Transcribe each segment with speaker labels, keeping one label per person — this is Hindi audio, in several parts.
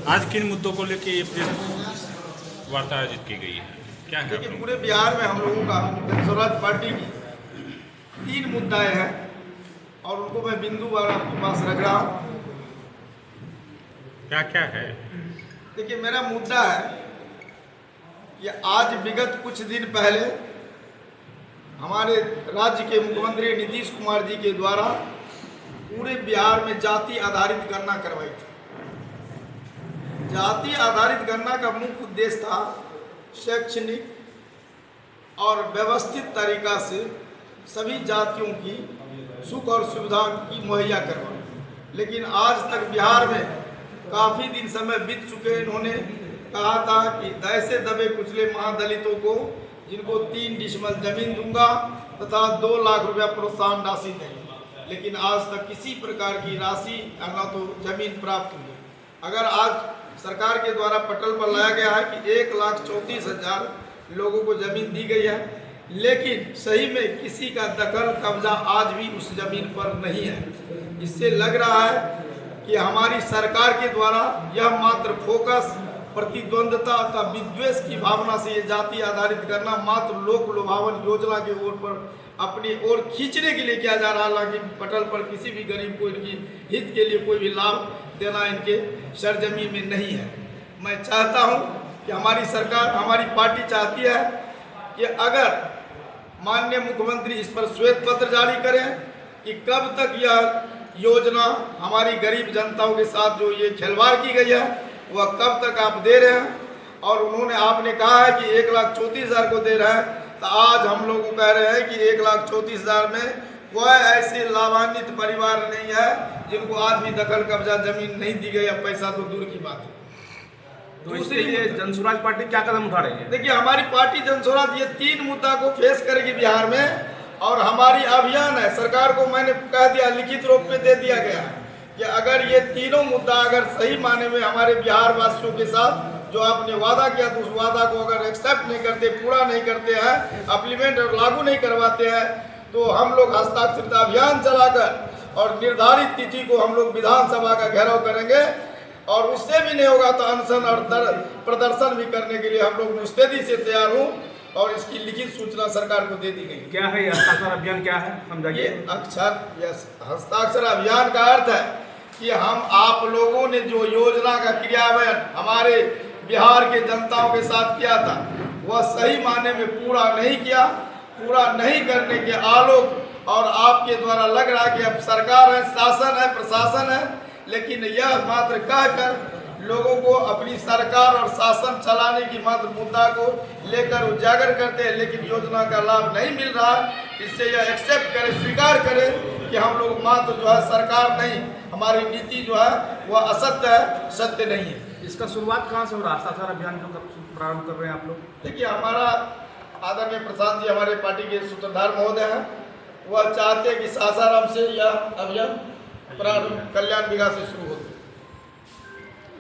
Speaker 1: आज किन मुद्दों को लेकर ये प्रेस वार्ता आयोजित की गई है, क्या है?
Speaker 2: देखिए, पूरे बिहार में हम लोगों का जन स्वराज पार्टी की 3 मुद्दाएं हैं और उनको मैं बिंदुवार आपके पास रख रहा हूँ।
Speaker 1: क्या क्या है?
Speaker 2: देखिए, मेरा मुद्दा है कि आज विगत कुछ दिन पहले हमारे राज्य के मुख्यमंत्री नीतीश कुमार जी के द्वारा पूरे बिहार में जाति आधारित गणना करवाई थी। जाति आधारित गणना का मुख्य उद्देश्य था शैक्षणिक और व्यवस्थित तरीका से सभी जातियों की सुख और सुविधा की मुहैया करवाना। लेकिन आज तक बिहार में काफ़ी दिन समय बीत चुके। इन्होंने कहा था कि ऐसे दबे कुचले महादलितों को जिनको 3 डिसमल जमीन दूंगा तथा 2 लाख रुपया प्रोत्साहन राशि देंगे, लेकिन आज तक किसी प्रकार की राशि न तो जमीन प्राप्त हुई। अगर आज सरकार के द्वारा पटल पर लाया गया है कि 1,34,000 लोगों को जमीन दी गई है, लेकिन सही में किसी का दखल कब्जा आज भी उस जमीन पर नहीं है। इससे लग रहा है कि हमारी सरकार के द्वारा यह मात्र फोकस प्रतिद्वंदता तथा विद्वेष की भावना से ये जाति आधारित करना मात्र लोक लुभावन योजना के ओर पर अपनी ओर खींचने के लिए किया जा रहा है। हालांकि पटल पर किसी भी गरीब को इनकी हित के लिए कोई भी लाभ देना इनके सरजमी में नहीं है। मैं चाहता हूं कि हमारी सरकार, हमारी पार्टी चाहती है कि अगर माननीय मुख्यमंत्री इस पर श्वेत पत्र जारी करें कि कब तक यह योजना हमारी गरीब जनताओं के साथ जो ये खिलवाड़ की गई है वह कब तक आप दे रहे हैं। और उन्होंने आपने कहा है कि 1,34,000 को दे रहे हैं, तो आज हम लोग कह रहे हैं कि 1,34,000 में कोई ऐसे लाभान्वित परिवार नहीं है जिनको आज भी दखल कब्जा जमीन नहीं दी गई। अब पैसा तो दूर की बात है।
Speaker 3: तो इसके लिए जनसुराज पार्टी क्या कदम उठा रही है?
Speaker 2: देखिए, हमारी पार्टी जनसुराज ये 3 मुद्दा को फेस करेगी बिहार में, और हमारी अभियान है। सरकार को मैंने कह दिया, लिखित रूप में दे दिया गया कि अगर ये तीनों मुद्दा अगर सही माने में हमारे बिहार वासियों के साथ जो आपने वादा किया तो उस वादा को अगर एक्सेप्ट नहीं करते, पूरा नहीं करते हैं, अप्लीमेंट और लागू नहीं करवाते हैं, तो हम लोग हस्ताक्षरित अभियान चलाकर और निर्धारित तिथि को हम लोग विधानसभा का घेराव करेंगे। और उससे भी नहीं होगा तो अनशन और प्रदर्शन भी करने के लिए हम लोग मुस्तैदी से तैयार हूँ और इसकी लिखित सूचना सरकार को दे दी गई।
Speaker 3: क्या है ये हस्ताक्षर अभियान, क्या है समझाइए?
Speaker 2: हस्ताक्षर अभियान का अर्थ है कि हम आप लोगों ने जो योजना का क्रियान्वयन हमारे बिहार के जनताओं के साथ किया था वह सही माने में पूरा नहीं किया। पूरा नहीं करने के आलोक और आपके द्वारा लग रहा है कि अब सरकार है, शासन है, प्रशासन है, लेकिन यह मात्र कहकर लोगों को अपनी सरकार और शासन चलाने की मात्र मुद्दा को लेकर उजागर करते हैं, लेकिन योजना का लाभ नहीं मिल रहा। इससे यह एक्सेप्ट करें, स्वीकार करें कि हम लोग मात्र जो है सरकार नहीं, हमारी नीति जो है वह असत्य है, सत्य नहीं है।
Speaker 3: इसका शुरुआत कहाँ से हो रहा है? हस्ताक्षर अभियान जो प्रारंभ कर रहे हैं आप लोग?
Speaker 2: देखिए, हमारा आदरणीय प्रसाद जी हमारे पार्टी के सूत्रधार महोदय हैं, वह चाहते हैं कि सासाराम से यह अभियान प्रारंभ कल्याण बिघा से शुरू होते।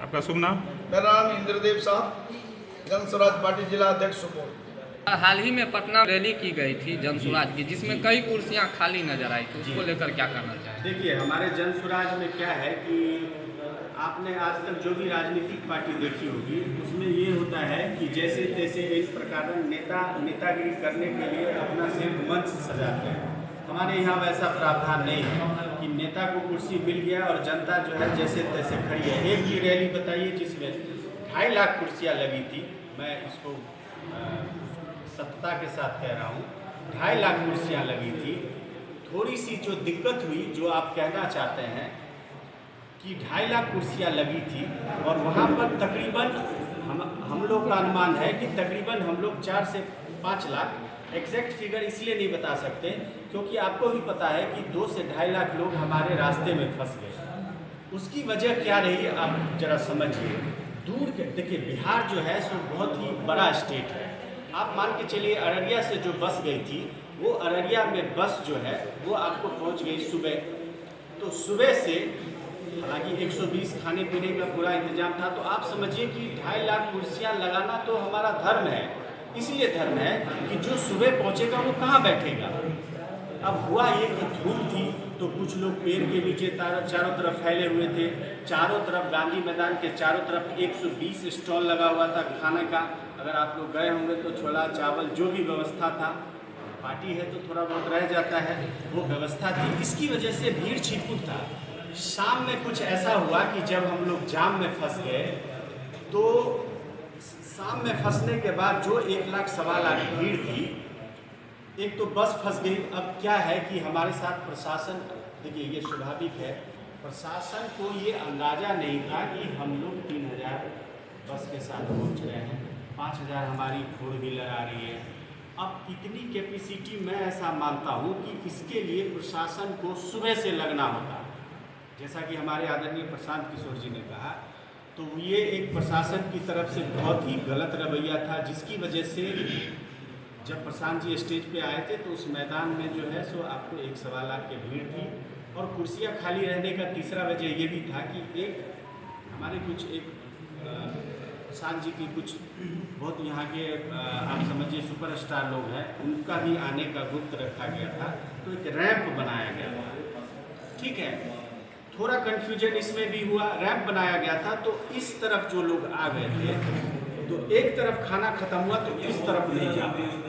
Speaker 1: आपका शुभ नाम?
Speaker 2: मेरा नाम इंद्रदेव शाह, जन स्वराज पार्टी जिला अध्यक्ष सुपौल।
Speaker 4: हाल ही में पटना रैली की गई थी जन स्वराज की, जिसमें कई कुर्सियां खाली नजर आई, तो उसको लेकर क्या करना चाहिए?
Speaker 5: देखिए, हमारे जन स्वराज में क्या है कि आपने आज तक जो भी राजनीतिक पार्टी देखी होगी उसमें ये होता है कि जैसे तैसे इस प्रकार नेतागिरी करने के लिए अपना सिर्फ मंच सजाते हैं। हमारे यहाँ वैसा प्रावधान नहीं है कि नेता को कुर्सी मिल गया और जनता जो है जैसे तैसे खड़ी है। एक ही रैली बताइए जिसमें 2.5 लाख कुर्सियाँ लगी थी, मैं इसको सत्यता के साथ कह रहा हूँ, 2.5 लाख कुर्सियाँ लगी थी। थोड़ी सी जो दिक्कत हुई, जो आप कहना चाहते हैं कि 2.5 लाख कुर्सियाँ लगी थी और वहाँ पर तकरीबन हम लोग का अनुमान है कि तकरीबन हम लोग 4 से 5 लाख, एग्जैक्ट फिगर इसलिए नहीं बता सकते क्योंकि आपको भी पता है कि 2 से 2.5 लाख लोग हमारे रास्ते में फंस गए। उसकी वजह क्या रही आप जरा समझिए। दूर के देखिए, बिहार जो है सो बहुत ही बड़ा स्टेट है। आप मान के चलिए अररिया से जो बस गई थी, वो अररिया में बस जो है वो आपको पहुंच गई सुबह। तो सुबह से हालांकि 120 खाने पीने का पूरा इंतजाम था। तो आप समझिए कि 2.5 लाख कुर्सियाँ लगाना तो हमारा धर्म है। इसलिए धर्म है कि जो सुबह पहुंचेगा वो कहाँ बैठेगा। अब हुआ ये कि धूप थी तो कुछ लोग पेड़ के नीचे चारों तरफ फैले हुए थे। चारों तरफ गांधी मैदान के चारों तरफ 120 स्टॉल लगा हुआ था खाने का। अगर आप लोग गए होंगे तो छोला चावल जो भी व्यवस्था था, पार्टी है तो थोड़ा बहुत रह जाता है, वो व्यवस्था थी। इसकी वजह से भीड़ छिटपुट था। शाम में कुछ ऐसा हुआ कि जब हम लोग जाम में फंस गए, तो शाम में फंसने के बाद जो 1 लाख सवा लाख भीड़ थी, एक तो बस फंस गई। अब क्या है कि हमारे साथ प्रशासन, देखिए ये स्वाभाविक है, प्रशासन को ये अंदाज़ा नहीं था कि हम लोग 3000 बस के साथ पहुंच रहे हैं, 5000 हमारी 4 व्हीलर आ रही है। अब इतनी कैपेसिटी मैं ऐसा मानता हूँ कि इसके लिए प्रशासन को सुबह से लगना होता, जैसा कि हमारे आदरणीय प्रशांत किशोर जी ने कहा। तो ये एक प्रशासन की तरफ से बहुत ही गलत रवैया था, जिसकी वजह से जब प्रशांत जी स्टेज पे आए थे तो उस मैदान में जो है सो आपको 1 सवा लाख की भीड़ थी। और कुर्सियाँ खाली रहने का तीसरा वजह ये भी था कि एक हमारे कुछ प्रशांत जी की कुछ बहुत यहाँ के आप समझिए सुपरस्टार लोग हैं, उनका भी आने का गुप्त रखा गया था। तो एक रैंप बनाया गया था, ठीक है। थोड़ा कन्फ्यूजन इसमें भी हुआ, रैंप बनाया गया था तो इस तरफ जो लोग आ गए थे तो एक तरफ खाना खत्म हुआ तो इस तरफ नहीं जा पाए।